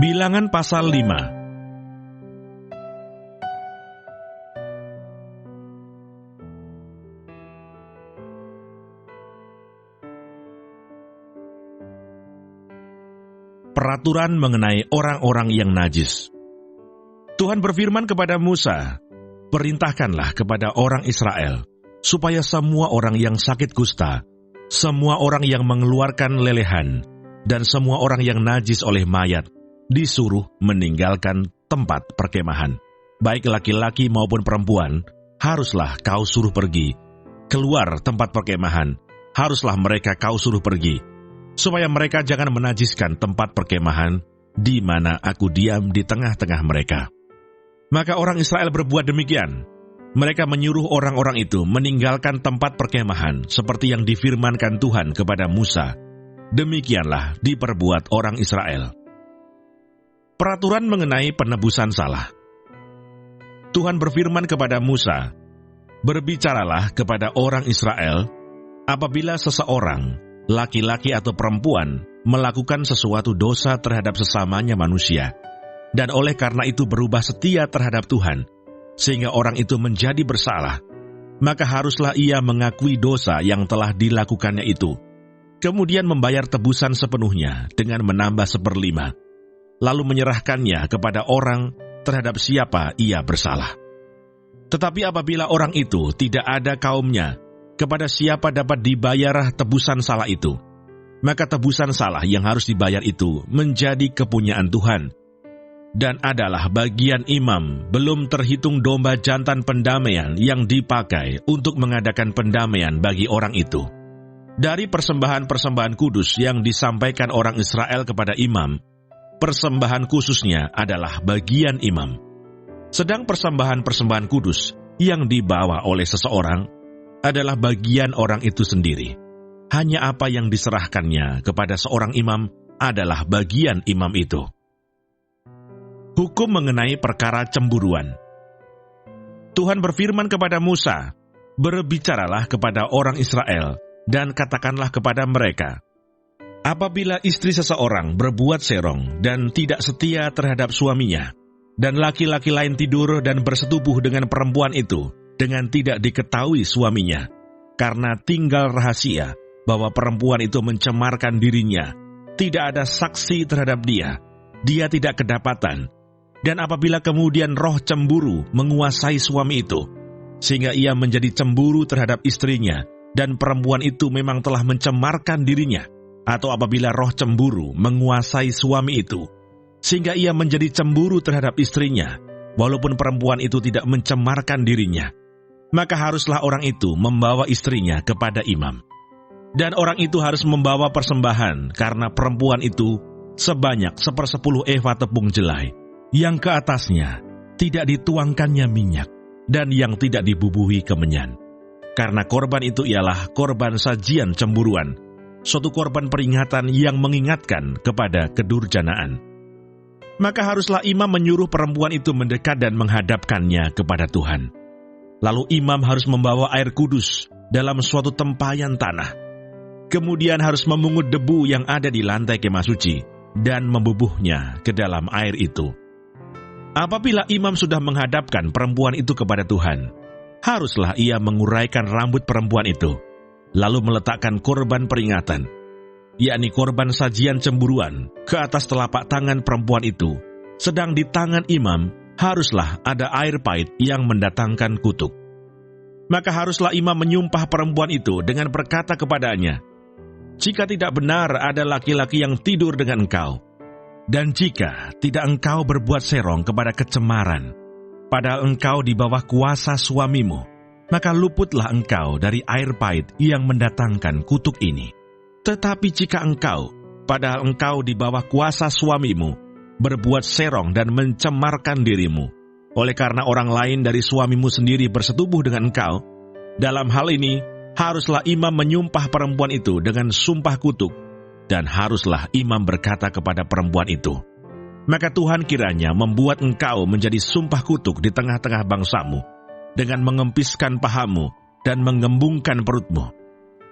Bilangan pasal 5. Peraturan mengenai orang-orang yang najis. Tuhan berfirman kepada Musa, "Perintahkanlah kepada orang Israel, supaya semua orang yang sakit kusta, semua orang yang mengeluarkan lelehan, dan semua orang yang najis oleh mayat, disuruh meninggalkan tempat perkemahan. Baik laki-laki maupun perempuan, haruslah kau suruh pergi. Keluar tempat perkemahan, haruslah mereka kau suruh pergi, supaya mereka jangan menajiskan tempat perkemahan, di mana aku diam di tengah-tengah mereka." Maka orang Israel berbuat demikian. Mereka menyuruh orang-orang itu meninggalkan tempat perkemahan, seperti yang difirmankan Tuhan kepada Musa. Demikianlah diperbuat orang Israel. Peraturan mengenai penebusan salah. Tuhan berfirman kepada Musa, "Berbicaralah kepada orang Israel, apabila seseorang, laki-laki atau perempuan, melakukan sesuatu dosa terhadap sesamanya manusia, dan oleh karena itu berubah setia terhadap Tuhan, sehingga orang itu menjadi bersalah, maka haruslah ia mengakui dosa yang telah dilakukannya itu, kemudian membayar tebusan sepenuhnya dengan menambah 1/5, lalu menyerahkannya kepada orang terhadap siapa ia bersalah. Tetapi apabila orang itu tidak ada kaumnya, kepada siapa dapat dibayar tebusan salah itu, maka tebusan salah yang harus dibayar itu menjadi kepunyaan Tuhan, dan adalah bagian imam, belum terhitung domba jantan pendamaian yang dipakai untuk mengadakan pendamaian bagi orang itu. Dari persembahan-persembahan kudus yang disampaikan orang Israel kepada imam, persembahan khususnya adalah bagian imam. Sedang persembahan-persembahan kudus yang dibawa oleh seseorang adalah bagian orang itu sendiri. Hanya apa yang diserahkannya kepada seorang imam adalah bagian imam itu. Hukum mengenai perkara cemburuan. Tuhan berfirman kepada Musa, "Berbicaralah kepada orang Israel, dan katakanlah kepada mereka, apabila istri seseorang berbuat serong dan tidak setia terhadap suaminya, dan laki-laki lain tidur dan bersetubuh dengan perempuan itu dengan tidak diketahui suaminya, karena tinggal rahasia bahwa perempuan itu mencemarkan dirinya, tidak ada saksi terhadap dia, dia tidak kedapatan, dan apabila kemudian roh cemburu menguasai suami itu, sehingga ia menjadi cemburu terhadap istrinya, dan perempuan itu memang telah mencemarkan dirinya, atau apabila roh cemburu menguasai suami itu, sehingga ia menjadi cemburu terhadap istrinya, walaupun perempuan itu tidak mencemarkan dirinya, maka haruslah orang itu membawa istrinya kepada imam. Dan orang itu harus membawa persembahan karena perempuan itu sebanyak 1/10 eva tepung jelai, yang ke atasnya tidak dituangkannya minyak, dan yang tidak dibubuhi kemenyan. Karena korban itu ialah korban sajian cemburuan, suatu korban peringatan yang mengingatkan kepada kedurjanaan. Maka haruslah imam menyuruh perempuan itu mendekat dan menghadapkannya kepada Tuhan. Lalu imam harus membawa air kudus dalam suatu tempayan tanah. Kemudian harus memungut debu yang ada di lantai kemah suci dan membubuhnya ke dalam air itu. Apabila imam sudah menghadapkan perempuan itu kepada Tuhan, haruslah ia menguraikan rambut perempuan itu, lalu meletakkan korban peringatan, yakni korban sajian cemburuan, ke atas telapak tangan perempuan itu, sedang di tangan imam haruslah ada air pahit yang mendatangkan kutuk. Maka haruslah imam menyumpah perempuan itu dengan berkata kepadanya, "Jika tidak benar ada laki-laki yang tidur dengan engkau, dan jika tidak engkau berbuat serong kepada kecemaran, padahal engkau di bawah kuasa suamimu, maka luputlah engkau dari air pahit yang mendatangkan kutuk ini. Tetapi jika engkau, padahal engkau di bawah kuasa suamimu, berbuat serong dan mencemarkan dirimu, oleh karena orang lain dari suamimu sendiri bersetubuh dengan engkau, dalam hal ini haruslah imam menyumpah perempuan itu dengan sumpah kutuk, dan haruslah imam berkata kepada perempuan itu, maka Tuhan kiranya membuat engkau menjadi sumpah kutuk di tengah-tengah bangsamu, dengan mengempiskan pahamu dan mengembungkan perutmu.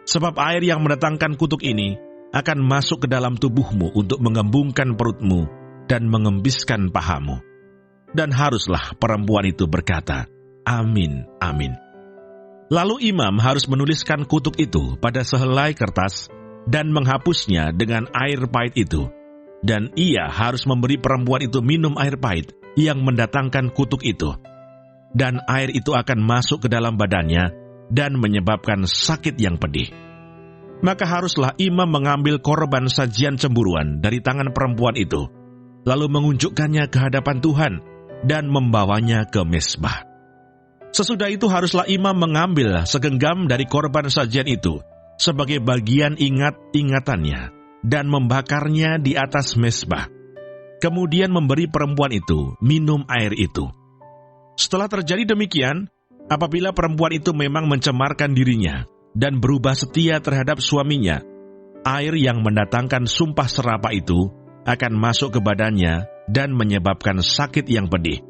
Sebab air yang mendatangkan kutuk ini akan masuk ke dalam tubuhmu untuk mengembungkan perutmu dan mengembiskan pahamu. Dan haruslah perempuan itu berkata, Amin, amin. Lalu imam harus menuliskan kutuk itu pada sehelai kertas dan menghapusnya dengan air pahit itu. Dan ia harus memberi perempuan itu minum air pahit yang mendatangkan kutuk itu. Dan air itu akan masuk ke dalam badannya dan menyebabkan sakit yang pedih. Maka haruslah imam mengambil korban sajian cemburuan dari tangan perempuan itu, lalu mengunjukkannya ke hadapan Tuhan dan membawanya ke mezbah. Sesudah itu haruslah imam mengambil segenggam dari korban sajian itu sebagai bagian ingat-ingatannya dan membakarnya di atas mezbah. Kemudian memberi perempuan itu minum air itu. Setelah terjadi demikian, apabila perempuan itu memang mencemarkan dirinya dan berubah setia terhadap suaminya, air yang mendatangkan sumpah serapah itu akan masuk ke badannya dan menyebabkan sakit yang pedih,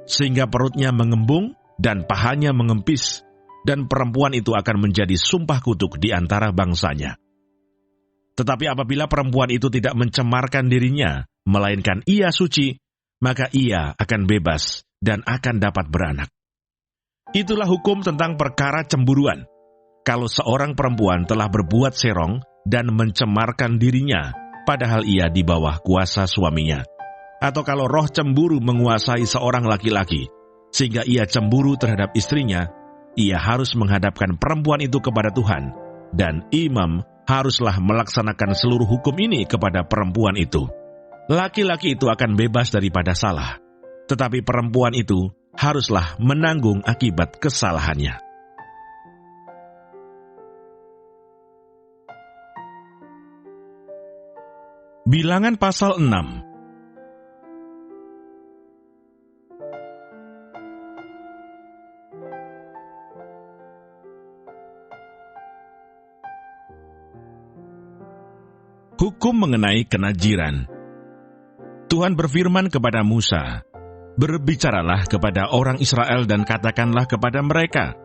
sehingga perutnya mengembung dan pahanya mengempis, dan perempuan itu akan menjadi sumpah kutuk di antara bangsanya. Tetapi apabila perempuan itu tidak mencemarkan dirinya, melainkan ia suci, maka ia akan bebas dan akan dapat beranak. Itulah hukum tentang perkara cemburuan. Kalau seorang perempuan telah berbuat serong dan mencemarkan dirinya, padahal ia di bawah kuasa suaminya. Atau kalau roh cemburu menguasai seorang laki-laki, sehingga ia cemburu terhadap istrinya, ia harus menghadapkan perempuan itu kepada Tuhan, dan imam haruslah melaksanakan seluruh hukum ini kepada perempuan itu. Laki-laki itu akan bebas daripada salah, tetapi perempuan itu haruslah menanggung akibat kesalahannya. Bilangan pasal 6. Hukum mengenai kenajiran. Tuhan berfirman kepada Musa, "Berbicaralah kepada orang Israel dan katakanlah kepada mereka,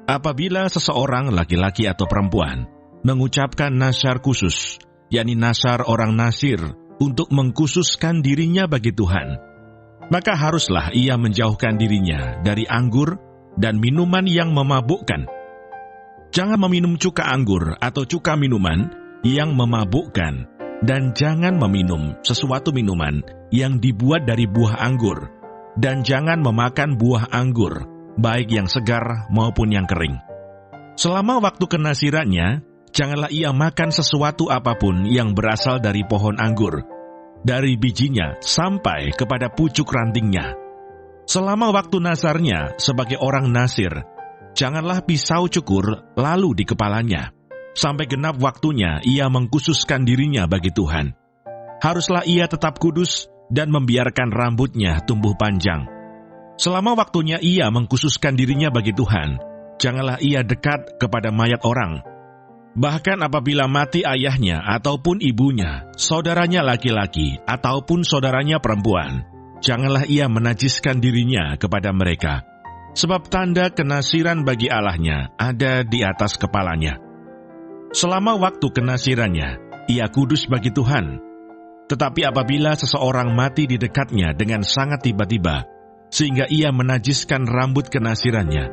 apabila seseorang laki-laki atau perempuan mengucapkan nasyar khusus, yakni nasyar orang Nasir, untuk mengkhususkan dirinya bagi Tuhan, maka haruslah ia menjauhkan dirinya dari anggur dan minuman yang memabukkan. Jangan meminum cuka anggur atau cuka minuman yang memabukkan, dan jangan meminum sesuatu minuman yang dibuat dari buah anggur, dan jangan memakan buah anggur, baik yang segar maupun yang kering. Selama waktu kenasirannya, janganlah ia makan sesuatu apapun yang berasal dari pohon anggur, dari bijinya sampai kepada pucuk rantingnya. Selama waktu nasarnya sebagai orang Nasir, janganlah pisau cukur lalu di kepalanya. Sampai genap waktunya ia mengkhususkan dirinya bagi Tuhan. Haruslah ia tetap kudus dan membiarkan rambutnya tumbuh panjang. Selama waktunya ia mengkhususkan dirinya bagi Tuhan, janganlah ia dekat kepada mayat orang. Bahkan apabila mati ayahnya ataupun ibunya, saudaranya laki-laki ataupun saudaranya perempuan, janganlah ia menajiskan dirinya kepada mereka, sebab tanda kenasiran bagi Allahnya ada di atas kepalanya. Selama waktu kenasirannya, ia kudus bagi Tuhan. Tetapi apabila seseorang mati di dekatnya dengan sangat tiba-tiba, sehingga ia menajiskan rambut kenasirannya,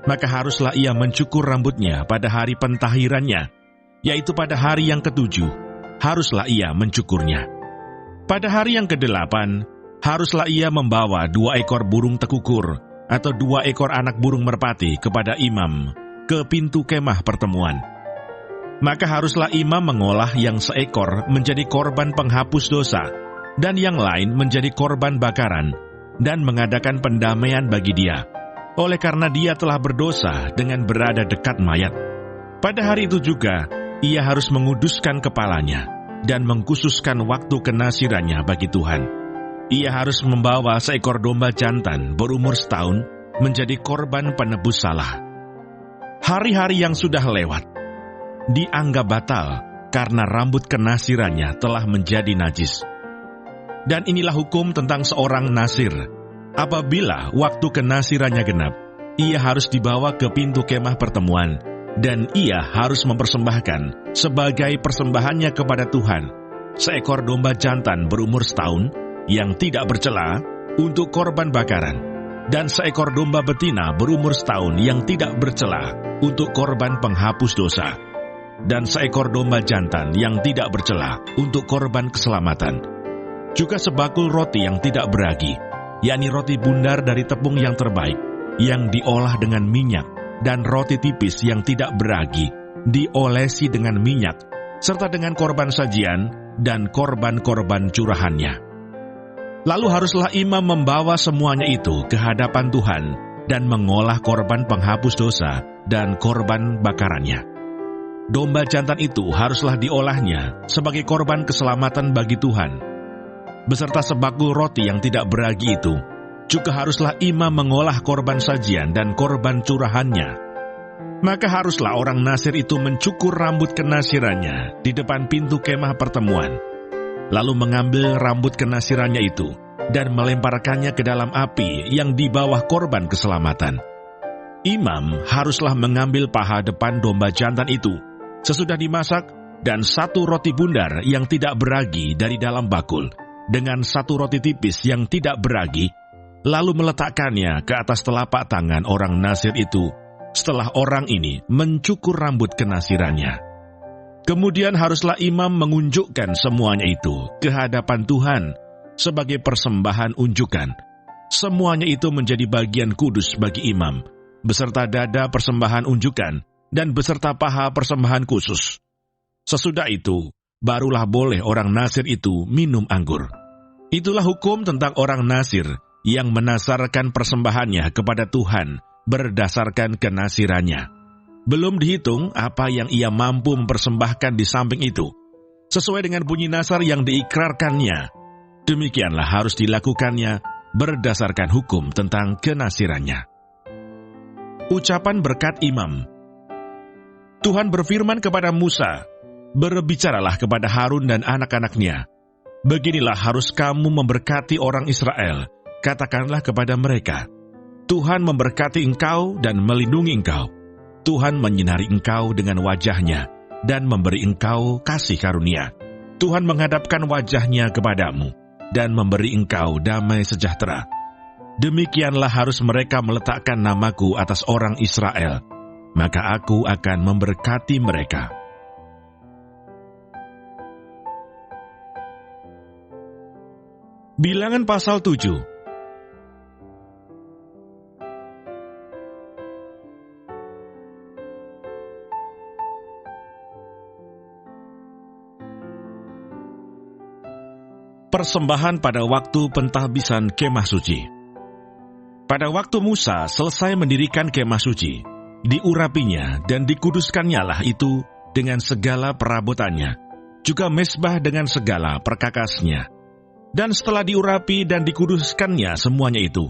maka haruslah ia mencukur rambutnya pada hari pentahirannya, yaitu pada hari yang ke-7, haruslah ia mencukurnya. Pada hari yang ke-8, haruslah ia membawa 2 ekor burung tekukur atau 2 ekor anak burung merpati kepada imam ke pintu kemah pertemuan. Maka haruslah imam mengolah yang seekor menjadi korban penghapus dosa, dan yang lain menjadi korban bakaran, dan mengadakan pendamaian bagi dia, oleh karena dia telah berdosa dengan berada dekat mayat. Pada hari itu juga, ia harus menguduskan kepalanya, dan mengkhususkan waktu kenasirannya bagi Tuhan. Ia harus membawa seekor domba jantan berumur setahun, menjadi korban penebus salah. Hari-hari yang sudah lewat dianggap batal karena rambut kenasirannya telah menjadi najis. Dan inilah hukum tentang seorang Nasir. Apabila waktu kenasirannya genap, ia harus dibawa ke pintu kemah pertemuan, dan ia harus mempersembahkan sebagai persembahannya kepada Tuhan seekor domba jantan berumur setahun, yang tidak bercela untuk korban bakaran, dan seekor domba betina berumur setahun yang tidak bercela untuk korban penghapus dosa, dan seekor domba jantan yang tidak bercela untuk korban keselamatan. Juga sebakul roti yang tidak beragi, yakni roti bundar dari tepung yang terbaik, yang diolah dengan minyak, dan roti tipis yang tidak beragi, diolesi dengan minyak, serta dengan korban sajian dan korban-korban curahannya. Lalu haruslah imam membawa semuanya itu ke hadapan Tuhan dan mengolah korban penghapus dosa dan korban bakarannya. Domba jantan itu haruslah diolahnya sebagai korban keselamatan bagi Tuhan. Beserta sebakul roti yang tidak beragi itu, juga haruslah imam mengolah korban sajian dan korban curahannya. Maka haruslah orang Nasir itu mencukur rambut kenasirannya di depan pintu kemah pertemuan, lalu mengambil rambut kenasirannya itu dan melemparkannya ke dalam api yang di bawah korban keselamatan. Imam haruslah mengambil paha depan domba jantan itu sesudah dimasak, dan satu roti bundar yang tidak beragi dari dalam bakul, dengan satu roti tipis yang tidak beragi, lalu meletakkannya ke atas telapak tangan orang Nasir itu setelah orang ini mencukur rambut kenasirannya. Kemudian haruslah imam mengunjukkan semuanya itu ke hadapan Tuhan sebagai persembahan unjukan. Semuanya itu menjadi bagian kudus bagi imam, beserta dada persembahan unjukan dan beserta paha persembahan khusus. Sesudah itu, barulah boleh orang Nasir itu minum anggur. Itulah hukum tentang orang Nasir yang menasarkan persembahannya kepada Tuhan berdasarkan kenasirannya. Belum dihitung apa yang ia mampu mempersembahkan di samping itu, sesuai dengan bunyi nasar yang diikrarkannya. Demikianlah harus dilakukannya berdasarkan hukum tentang kenasirannya. Ucapan berkat imam. Tuhan berfirman kepada Musa, "Berbicaralah kepada Harun dan anak-anaknya. Beginilah harus kamu memberkati orang Israel. Katakanlah kepada mereka, Tuhan memberkati engkau dan melindungi engkau. Tuhan menyinari engkau dengan wajahnya dan memberi engkau kasih karunia. Tuhan menghadapkan wajahnya kepadamu dan memberi engkau damai sejahtera. Demikianlah harus mereka meletakkan namaku atas orang Israel, maka aku akan memberkati mereka." Bilangan pasal 7. Persembahan pada waktu pentahbisan kemah suci. Pada waktu Musa selesai mendirikan kemah suci, diurapinya dan dikuduskannya itu dengan segala perabotannya, juga mezbah dengan segala perkakasnya. Dan setelah diurapi dan dikuduskannya semuanya itu,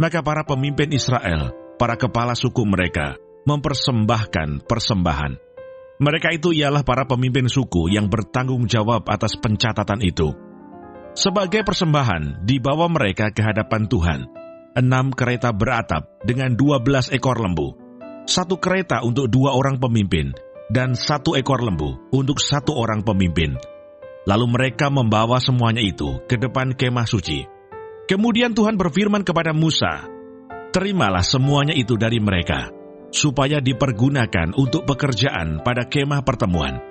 maka para pemimpin Israel, para kepala suku mereka, mempersembahkan persembahan. Mereka itu ialah para pemimpin suku yang bertanggung jawab atas pencatatan itu. Sebagai persembahan, dibawa mereka ke hadapan Tuhan 6 kereta beratap dengan 12 ekor lembu, 1 kereta untuk 2 orang pemimpin, dan 1 ekor lembu untuk 1 orang pemimpin. Lalu mereka membawa semuanya itu ke depan kemah suci. Kemudian Tuhan berfirman kepada Musa, "Terimalah semuanya itu dari mereka, supaya dipergunakan untuk pekerjaan pada kemah pertemuan.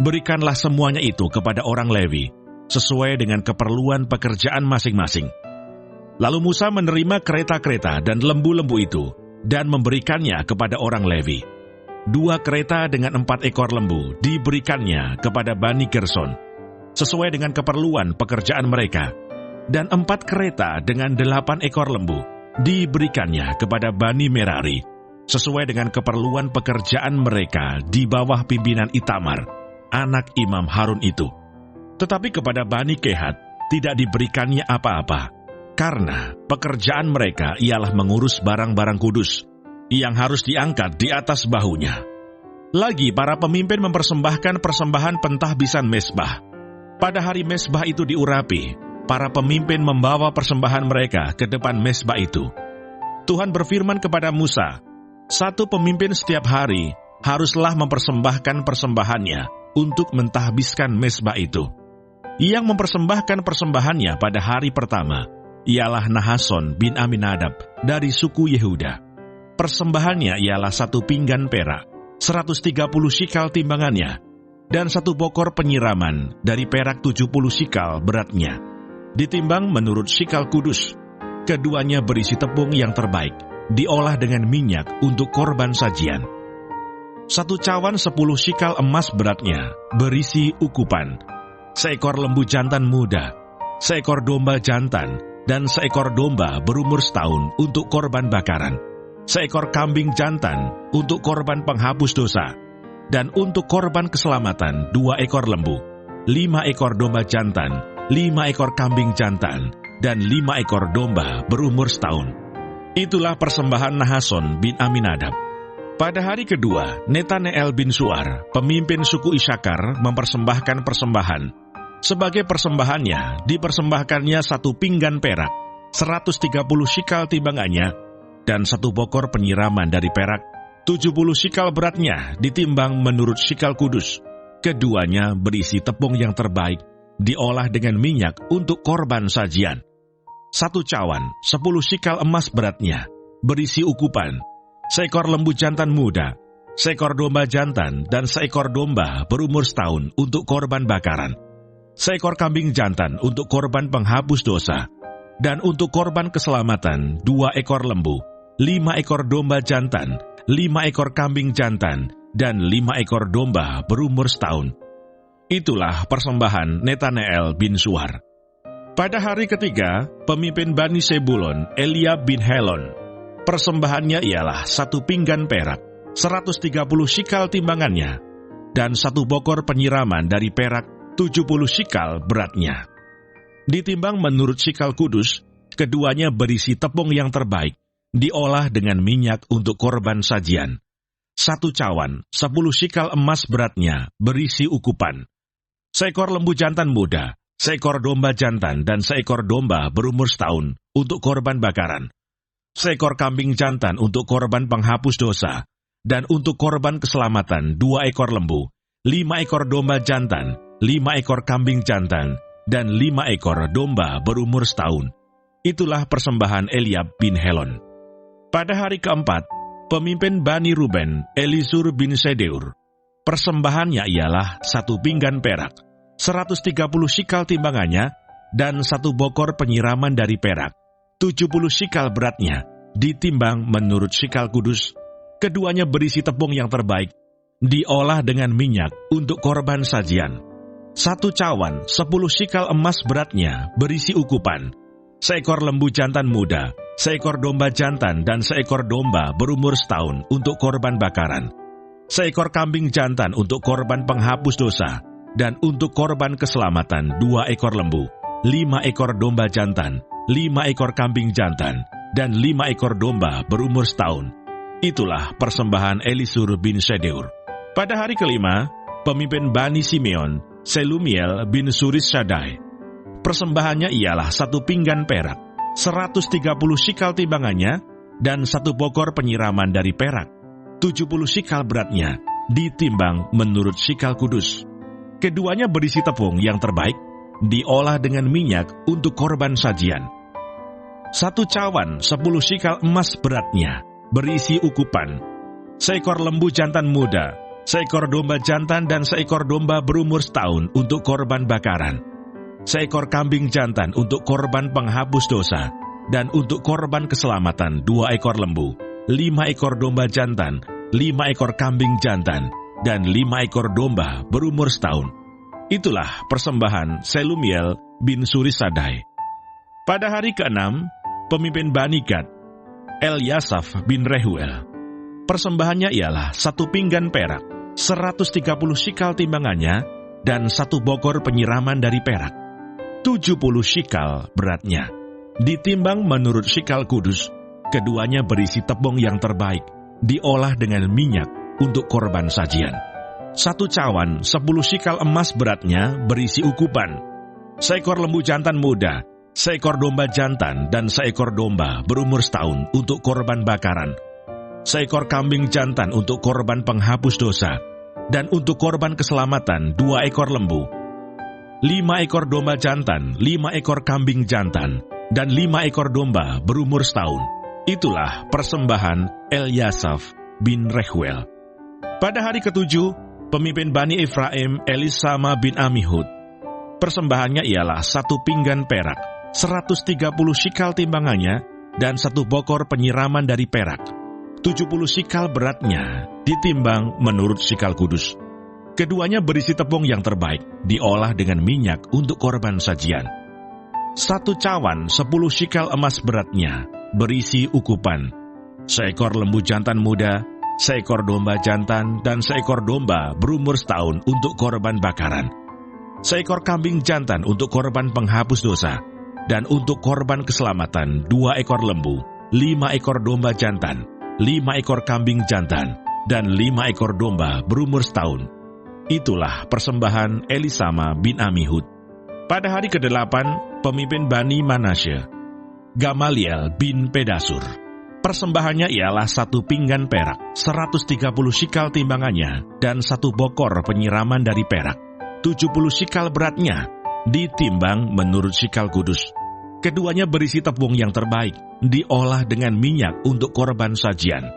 Berikanlah semuanya itu kepada orang Lewi, sesuai dengan keperluan pekerjaan masing-masing." Lalu Musa menerima kereta-kereta dan lembu-lembu itu, dan memberikannya kepada orang Lewi. 2 kereta dengan 4 ekor lembu diberikannya kepada Bani Gerson, sesuai dengan keperluan pekerjaan mereka, dan 4 kereta dengan 8 ekor lembu diberikannya kepada Bani Merari, sesuai dengan keperluan pekerjaan mereka di bawah pimpinan Itamar, anak Imam Harun itu. Tetapi kepada Bani Kehat tidak diberikannya apa-apa, karena pekerjaan mereka ialah mengurus barang-barang kudus yang harus diangkat di atas bahunya. Lagi para pemimpin mempersembahkan persembahan pentahbisan mezbah. Pada hari mezbah itu diurapi, para pemimpin membawa persembahan mereka ke depan mezbah itu. Tuhan berfirman kepada Musa, 1 pemimpin setiap hari haruslah mempersembahkan persembahannya untuk mentahbiskan mezbah itu. Yang mempersembahkan persembahannya pada hari pertama ialah Nahason bin Aminadab dari suku Yehuda. Persembahannya ialah 1 pinggan perak, 130 shikal timbangannya, dan 1 bokor penyiraman dari perak 70 shikal beratnya, ditimbang menurut shikal kudus. Keduanya berisi tepung yang terbaik, diolah dengan minyak untuk korban sajian. 1 cawan 10 shikal emas beratnya, berisi ukupan, 1 ekor lembu jantan muda, 1 ekor domba jantan, dan 1 ekor domba berumur setahun untuk korban bakaran, 1 ekor kambing jantan untuk korban penghapus dosa, dan untuk korban keselamatan 2 ekor lembu, 5 ekor domba jantan, 5 ekor kambing jantan, dan 5 ekor domba berumur setahun. Itulah persembahan Nahason bin Aminadab. Pada hari kedua, Netaneel bin Suar, pemimpin suku Isakar, mempersembahkan persembahan. Sebagai persembahannya, dipersembahkannya 1 pinggan perak, 130 shikal timbangannya, dan 1 bokor penyiraman dari perak, 70 shikal beratnya, ditimbang menurut shikal kudus. Keduanya berisi tepung yang terbaik, diolah dengan minyak untuk korban sajian. 1 cawan, 10 shikal emas beratnya, berisi ukupan, 1 ekor lembu jantan muda, 1 ekor domba jantan, dan 1 ekor domba berumur setahun untuk korban bakaran, 1 ekor kambing jantan untuk korban penghapus dosa, dan untuk korban keselamatan 2 ekor lembu, 5 ekor domba jantan, 5 ekor kambing jantan, dan 5 ekor domba berumur setahun. Itulah persembahan Netaneel bin Suar. Pada hari ketiga, pemimpin Bani Sebulon, Eliab bin Helon, persembahannya ialah 1 pinggan perak, 130 shikal timbangannya, dan 1 bokor penyiraman dari perak 70 shikal beratnya. Ditimbang menurut shikal kudus, keduanya berisi tepung yang terbaik, diolah dengan minyak untuk korban sajian. 1 cawan, 10 shikal emas beratnya, berisi ukupan, 1 ekor lembu jantan muda, 1 ekor domba jantan, dan 1 ekor domba berumur setahun untuk korban bakaran, 1 ekor kambing jantan untuk korban penghapus dosa, dan untuk korban keselamatan 2 ekor lembu, 5 ekor domba jantan, 5 ekor kambing jantan, dan 5 ekor domba berumur setahun. Itulah persembahan Eliab bin Helon. Pada hari keempat, pemimpin Bani Ruben, Elisur bin Sedeur, persembahannya ialah 1 pinggan perak, 130 shikal timbangannya, dan 1 bokor penyiraman dari perak, 70 shikal beratnya, ditimbang menurut shikal kudus. Keduanya berisi tepung yang terbaik, diolah dengan minyak untuk korban sajian. 1 cawan, 10 shikal emas beratnya, berisi ukupan, 1 ekor lembu jantan muda, 1 ekor domba jantan, dan 1 ekor domba berumur setahun untuk korban bakaran, 1 ekor kambing jantan untuk korban penghapus dosa, dan untuk korban keselamatan 2 ekor lembu, 5 ekor domba jantan, 5 ekor kambing jantan, dan 5 ekor domba berumur setahun. Itulah persembahan Elisur bin Sedeur. Pada hari kelima, pemimpin Bani Simeon, Selumiel bin Surissadai, persembahannya ialah 1 pinggan perak, 130 shikal timbangannya, dan 1 bokor penyiraman dari perak, 70 shikal beratnya, ditimbang menurut shikal kudus. Keduanya berisi tepung yang terbaik, diolah dengan minyak untuk korban sajian. 1 cawan, 10 shikal emas beratnya, berisi ukupan, 1 ekor lembu jantan muda, 1 ekor domba jantan, dan 1 ekor domba berumur setahun untuk korban bakaran, 1 ekor kambing jantan untuk korban penghapus dosa, dan untuk korban keselamatan 2 ekor lembu, 5 ekor domba jantan, 5 ekor kambing jantan, dan 5 ekor domba berumur setahun. Itulah persembahan Selumiel bin Surissadai. Pada hari ke-6, pemimpin Bani Gad, Eliasaf bin Rehuel, persembahannya ialah 1 pinggan perak, 130 shikal timbangannya, dan 1 bokor penyiraman dari perak, 70 shikal beratnya, ditimbang menurut shikal kudus. Keduanya berisi tepung yang terbaik, diolah dengan minyak untuk korban sajian. 1 cawan, 10 shikal emas beratnya, berisi ukupan, 1 ekor lembu jantan muda, 1 ekor domba jantan, dan 1 ekor domba berumur setahun untuk korban bakaran, 1 ekor kambing jantan untuk korban penghapus dosa, dan untuk korban keselamatan 2 ekor lembu, 5 ekor domba jantan, 5 ekor kambing jantan, dan 5 ekor domba berumur setahun. Itulah persembahan Eliasaf bin Rehuel. Pada hari ketujuh, pemimpin Bani Efraim Elisama bin Amihud. Persembahannya ialah 1 pinggan perak, 130 shikal timbangannya, dan 1 bokor penyiraman dari perak. 70 shikal beratnya, ditimbang menurut shikal kudus. Keduanya berisi tepung yang terbaik, diolah dengan minyak untuk korban sajian. 1 cawan 10 shikal emas beratnya, berisi ukupan. 1 ekor lembu jantan muda, 1 ekor domba jantan, dan 1 ekor domba berumur setahun untuk korban bakaran. 1 ekor kambing jantan untuk korban penghapus dosa, dan untuk korban keselamatan 2 ekor lembu, 5 ekor domba jantan, 5 ekor kambing jantan, dan 5 ekor domba berumur setahun. Itulah persembahan Elisama bin Amihud. Pada hari ke-8, pemimpin Bani Manasye, Gamaliel bin Pedasur. Persembahannya ialah 1 pinggan perak, 130 shikal timbangannya, dan 1 bokor penyiraman dari perak. 70 shikal beratnya, ditimbang menurut shikal kudus. Keduanya berisi tepung yang terbaik, diolah dengan minyak untuk korban sajian.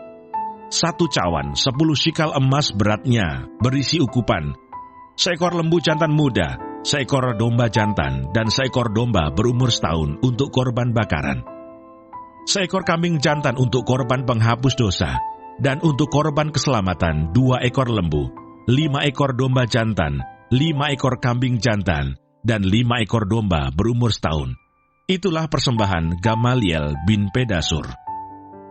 1 cawan 10 shikal emas beratnya, berisi ukupan. 1 ekor lembu jantan muda, 1 ekor domba jantan, dan 1 ekor domba berumur setahun untuk korban bakaran. 1 ekor kambing jantan untuk korban penghapus dosa, dan untuk korban keselamatan 2 ekor lembu, 5 ekor domba jantan, 5 ekor kambing jantan, dan 5 ekor domba berumur setahun. Itulah persembahan Gamaliel bin Pedasur.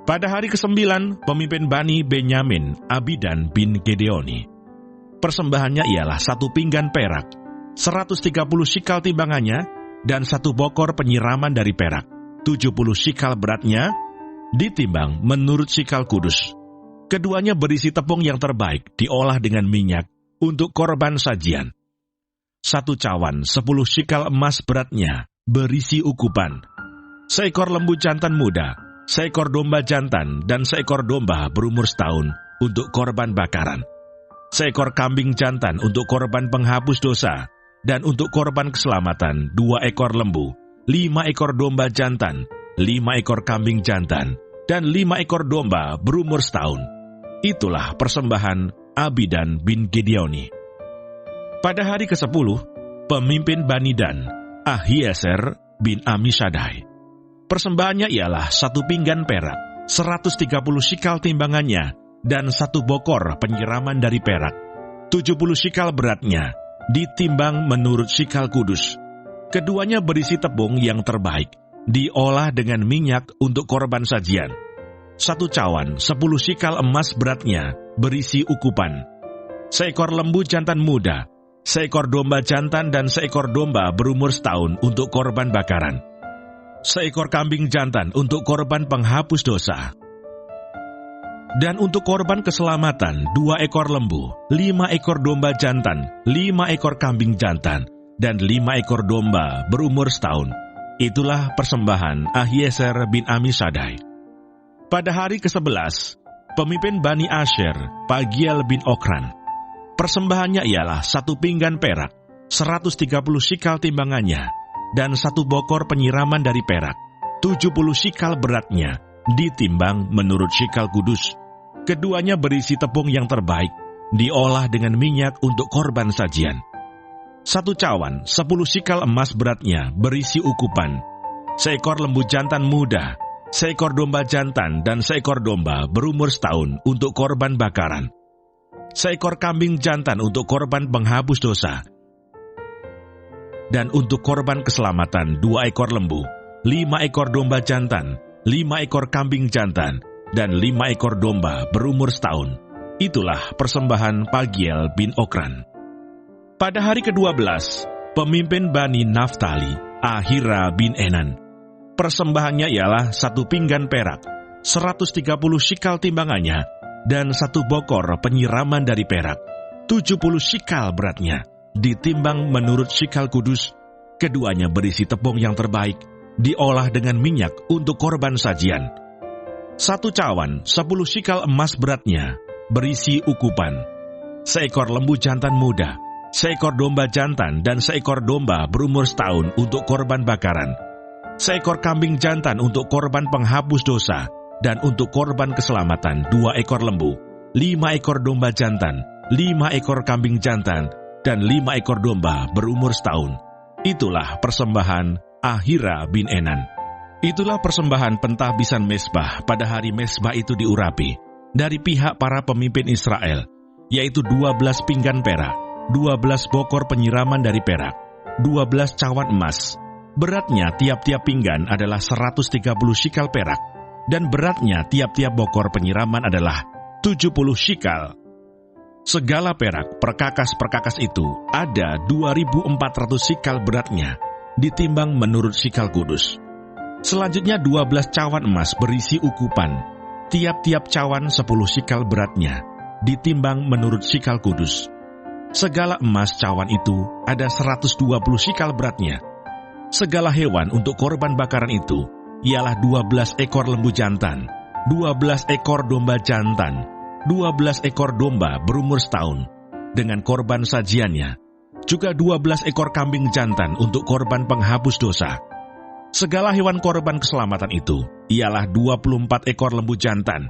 Pada hari ke-9, pemimpin Bani Benyamin, Abidan bin Gedeoni. Persembahannya ialah 1 pinggan perak, 130 shikal timbangannya, dan 1 bokor penyiraman dari perak. 70 shikal beratnya, ditimbang menurut shikal kudus. Keduanya berisi tepung yang terbaik, diolah dengan minyak untuk korban sajian. 1 cawan 10 shikal emas beratnya, berisi ukupan. 1 ekor lembu jantan muda, 1 ekor domba jantan, dan 1 ekor domba berumur setahun untuk korban bakaran. 1 ekor kambing jantan untuk korban penghapus dosa, dan untuk korban keselamatan 2 ekor lembu, 5 ekor domba jantan, 5 ekor kambing jantan, dan 5 ekor domba berumur setahun. Itulah persembahan Abidan bin Gedeoni. Pada hari ke-10, pemimpin Bani Dan, Ahieser bin Amisadai. Persembahannya ialah 1 pinggan perak, 130 shikal timbangannya, dan 1 bokor penyiraman dari perak. 70 shikal beratnya, ditimbang menurut shikal kudus. Keduanya berisi tepung yang terbaik, diolah dengan minyak untuk korban sajian. 1 cawan 10 shikal emas beratnya, berisi ukupan. 1 ekor lembu jantan muda, 1 ekor domba jantan, dan 1 ekor domba berumur setahun untuk korban bakaran. 1 ekor kambing jantan untuk korban penghapus dosa. Dan untuk korban keselamatan 2 ekor lembu, 5 ekor domba jantan, 5 ekor kambing jantan, dan 5 ekor domba berumur setahun. Itulah persembahan Ahieser bin Amisadai. Pada hari ke-11, pemimpin Bani Asher, Pagiel bin Okran. Persembahannya ialah 1 pinggan perak, 130 shikal timbangannya, dan 1 bokor penyiraman dari perak. 70 shikal beratnya, ditimbang menurut shikal kudus. Keduanya berisi tepung yang terbaik, diolah dengan minyak untuk korban sajian. 1 cawan 10 shikal emas beratnya, berisi ukupan. 1 ekor lembu jantan muda, 1 ekor domba jantan, dan 1 ekor domba berumur setahun untuk korban bakaran. 1 ekor kambing jantan untuk korban penghapus dosa. Dan untuk korban keselamatan 2 ekor lembu, 5 ekor domba jantan, 5 ekor kambing jantan, dan 5 ekor domba berumur setahun. Itulah persembahan Pagiel bin Okran. Pada hari ke-12, pemimpin Bani Naftali, Ahira bin Enan. Persembahannya ialah 1 pinggan perak, 130 shikal timbangannya, dan 1 bokor penyiraman dari perak. 70 shikal beratnya, ditimbang menurut shikal kudus. Keduanya berisi tepung yang terbaik, diolah dengan minyak untuk korban sajian. 1 cawan 10 shikal emas beratnya, berisi ukupan. 1 ekor lembu jantan muda, seekor domba jantan dan seekor domba berumur setahun untuk korban bakaran, seekor kambing jantan untuk korban penghapus dosa, dan untuk korban keselamatan 2 ekor lembu, 5 ekor domba jantan, 5 ekor kambing jantan, dan 5 ekor domba berumur setahun. Itulah persembahan Ahira bin Enan. Itulah persembahan pentahbisan mezbah pada hari mezbah itu diurapi dari pihak para pemimpin Israel, yaitu 12 pinggan perak, 12 bokor penyiraman dari perak, 12 cawan emas. Beratnya tiap-tiap pinggan adalah 130 shikal perak, dan beratnya tiap-tiap bokor penyiraman adalah 70 shikal. Segala perak perkakas-perkakas itu ada 2.400 shikal beratnya, ditimbang menurut shikal kudus. Selanjutnya 12 cawan emas berisi ukupan, tiap-tiap cawan 10 shikal beratnya, ditimbang menurut shikal kudus. Segala emas cawan itu ada 120 shikal beratnya. Segala hewan untuk korban bakaran itu ialah 12 ekor lembu jantan, 12 ekor domba jantan, 12 ekor domba berumur setahun, dengan korban sajiannya, juga 12 ekor kambing jantan untuk korban penghapus dosa. Segala hewan korban keselamatan itu ialah 24 ekor lembu jantan,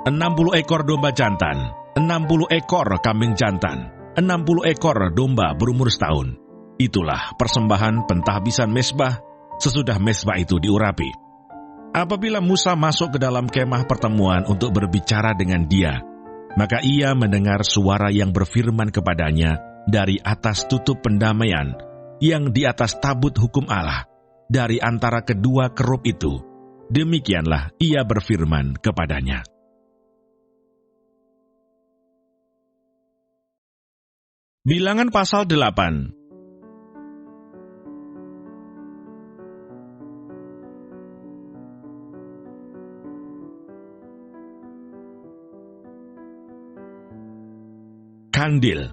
60 ekor domba jantan, 60 ekor kambing jantan, 60 ekor domba berumur setahun. Itulah persembahan pentahbisan mezbah sesudah mezbah itu diurapi. Apabila Musa masuk ke dalam kemah pertemuan untuk berbicara dengan dia, maka ia mendengar suara yang berfirman kepadanya dari atas tutup pendamaian yang di atas tabut hukum Allah, dari antara kedua kerup itu. Demikianlah ia berfirman kepadanya. Bilangan pasal 8. Kandil.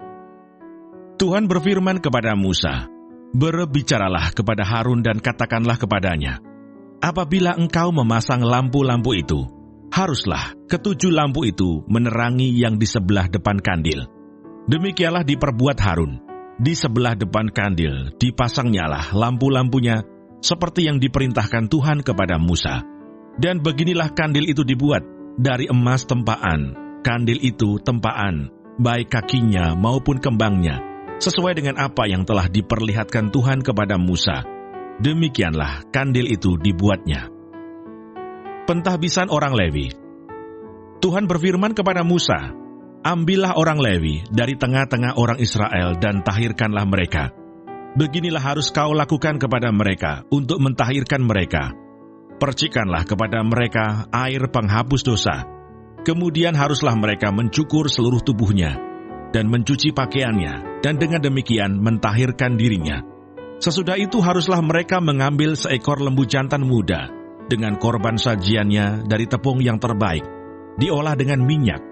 Tuhan berfirman kepada Musa, "Berbicaralah kepada Harun dan katakanlah kepadanya, apabila engkau memasang lampu-lampu itu, haruslah ketujuh lampu itu menerangi yang di sebelah depan kandil. Demikianlah diperbuat Harun. Di sebelah depan kandil dipasangnyalah lampu-lampunya seperti yang diperintahkan Tuhan kepada Musa. Dan beginilah kandil itu dibuat dari emas tempaan. Kandil itu tempaan, baik kakinya maupun kembangnya, sesuai dengan apa yang telah diperlihatkan Tuhan kepada Musa. Demikianlah kandil itu dibuatnya." Pentahbisan orang Lewi. Tuhan berfirman kepada Musa, "Ambillah orang Lewi dari tengah-tengah orang Israel dan tahirkanlah mereka. Beginilah harus kau lakukan kepada mereka untuk mentahirkan mereka. Percikanlah kepada mereka air penghapus dosa. Kemudian haruslah mereka mencukur seluruh tubuhnya dan mencuci pakaiannya, dan dengan demikian mentahirkan dirinya. Sesudah itu haruslah mereka mengambil seekor lembu jantan muda dengan korban sajiannya dari tepung yang terbaik, diolah dengan minyak.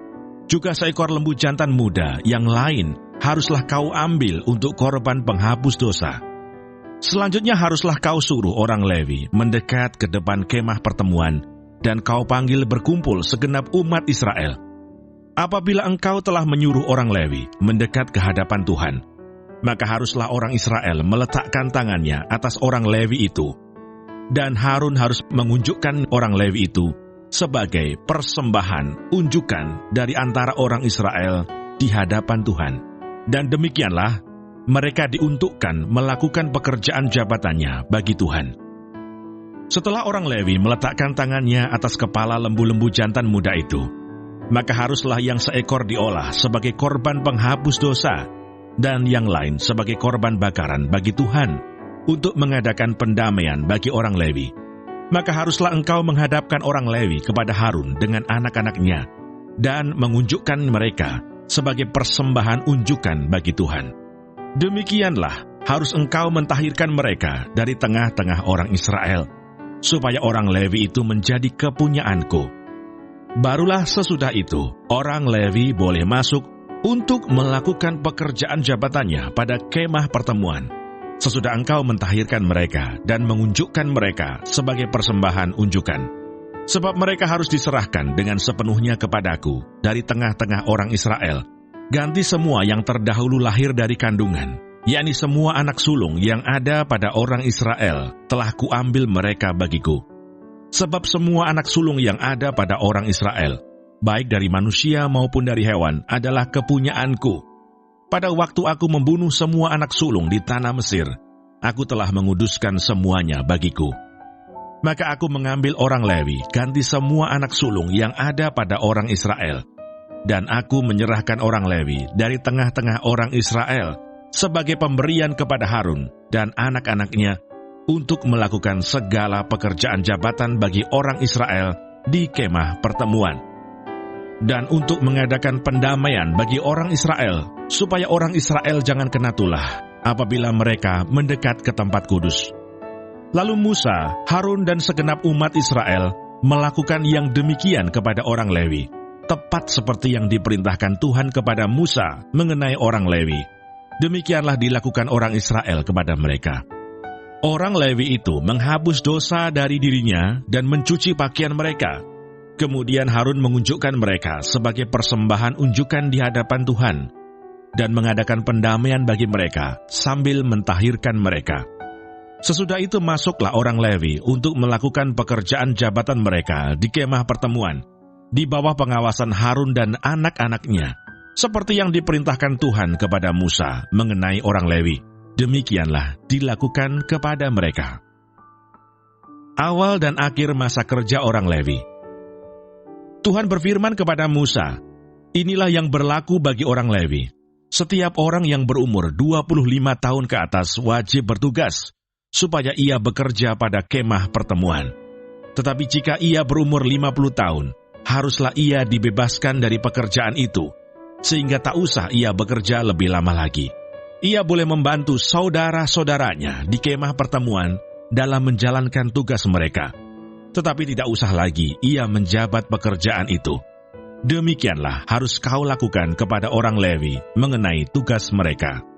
Juga seekor lembu jantan muda yang lain haruslah kau ambil untuk korban penghapus dosa. Selanjutnya haruslah kau suruh orang Lewi mendekat ke depan kemah pertemuan, dan kau panggil berkumpul segenap umat Israel. Apabila engkau telah menyuruh orang Lewi mendekat ke hadapan Tuhan, maka haruslah orang Israel meletakkan tangannya atas orang Lewi itu, dan Harun harus mengunjukkan orang Lewi itu sebagai persembahan unjukan dari antara orang Israel di hadapan Tuhan. Dan demikianlah mereka diuntukkan melakukan pekerjaan jabatannya bagi Tuhan. Setelah orang Lewi meletakkan tangannya atas kepala lembu-lembu jantan muda itu, maka haruslah yang seekor diolah sebagai korban penghapus dosa, dan yang lain sebagai korban bakaran bagi Tuhan, untuk mengadakan pendamaian bagi orang Lewi. Maka haruslah engkau menghadapkan orang Lewi kepada Harun dengan anak-anaknya, dan mengunjukkan mereka sebagai persembahan unjukan bagi Tuhan. Demikianlah harus engkau mentahirkan mereka dari tengah-tengah orang Israel, supaya orang Lewi itu menjadi kepunyaanku. Barulah sesudah itu, orang Lewi boleh masuk untuk melakukan pekerjaan jabatannya pada kemah pertemuan, sesudah engkau mentahirkan mereka dan mengunjukkan mereka sebagai persembahan unjukan. Sebab mereka harus diserahkan dengan sepenuhnya kepadaku dari tengah-tengah orang Israel, ganti semua yang terdahulu lahir dari kandungan, yakni semua anak sulung yang ada pada orang Israel, telah kuambil mereka bagiku. Sebab semua anak sulung yang ada pada orang Israel, baik dari manusia maupun dari hewan, adalah kepunyaanku. Pada waktu aku membunuh semua anak sulung di tanah Mesir, aku telah menguduskan semuanya bagiku. Maka aku mengambil orang Lewi, ganti semua anak sulung yang ada pada orang Israel. Dan aku menyerahkan orang Lewi dari tengah-tengah orang Israel sebagai pemberian kepada Harun dan anak-anaknya untuk melakukan segala pekerjaan jabatan bagi orang Israel di kemah pertemuan. Dan untuk mengadakan pendamaian bagi orang Israel, supaya orang Israel jangan kena tulah apabila mereka mendekat ke tempat kudus. Lalu Musa, Harun dan segenap umat Israel melakukan yang demikian kepada orang Lewi, tepat seperti yang diperintahkan Tuhan kepada Musa mengenai orang Lewi. Demikianlah dilakukan orang Israel kepada mereka. Orang Lewi itu menghapus dosa dari dirinya dan mencuci pakaian mereka. Kemudian Harun mengunjukkan mereka sebagai persembahan unjukan di hadapan Tuhan dan mengadakan pendamaian bagi mereka sambil mentahirkan mereka. Sesudah itu masuklah orang Lewi untuk melakukan pekerjaan jabatan mereka di kemah pertemuan, di bawah pengawasan Harun dan anak-anaknya, seperti yang diperintahkan Tuhan kepada Musa mengenai orang Lewi. Demikianlah dilakukan kepada mereka. Awal dan akhir masa kerja orang Lewi. Tuhan berfirman kepada Musa, "Inilah yang berlaku bagi orang Lewi. Setiap orang yang berumur 25 tahun ke atas wajib bertugas, supaya ia bekerja pada kemah pertemuan. Tetapi jika ia berumur 50 tahun, haruslah ia dibebaskan dari pekerjaan itu, sehingga tak usah ia bekerja lebih lama lagi. Ia boleh membantu saudara-saudaranya di kemah pertemuan dalam menjalankan tugas mereka, tetapi tidak usah lagi ia menjabat pekerjaan itu. Demikianlah harus kau lakukan kepada orang Lewi mengenai tugas mereka."